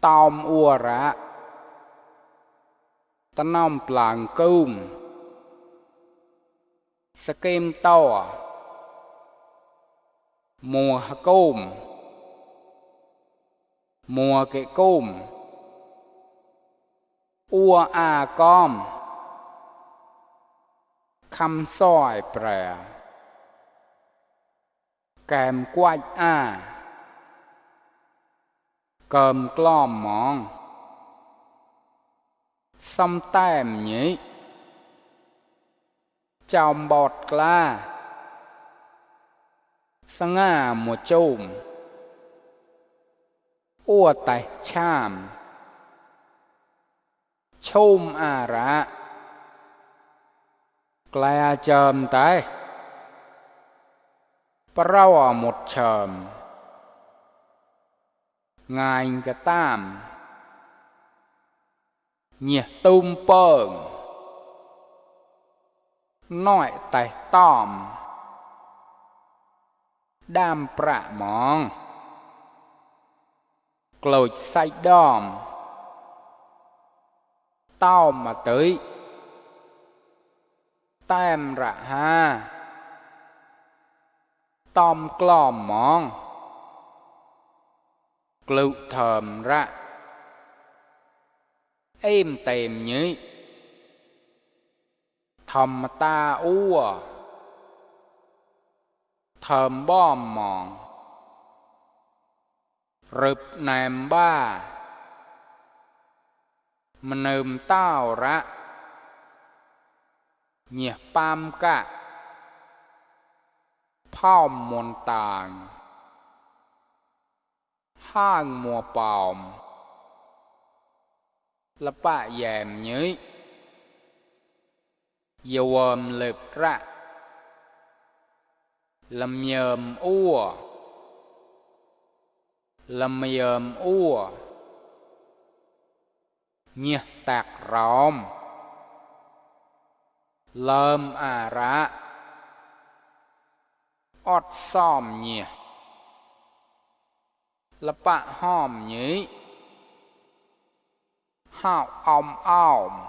Tom ua rạ ta nông plàng cung sa kim to mùa cung mùa cái cung ua a com khăm soi prè kèm quay a cơm clom món xong tem nhỉ trong bọt la sang ngà một chùm ua tay chàm chùm à rạ Klea chờm tay Prawa một chờm Ngài cái tam Nhiệt tùm bờn Nói tay tòm Đam prạ mong Clôi say đòm Tao mà tới Tam rạ ha Tom clom mong Clụ thờm rạ Êm tèm nhí Thầm ta ua Thờm bom mong Rụp nèm ba Mà nơm tao rạ Nhiệt pam cả Phom môn tàng Hang mùa bòm Là bạ dèm nhí Dầu ôm lợp rạ Lâm nhờm ua Lâm nhờm ua Nhiệt tạc rõm Lâm à rạ ọt xòm nhiệt Là bạ hòm nhí Hào ong ong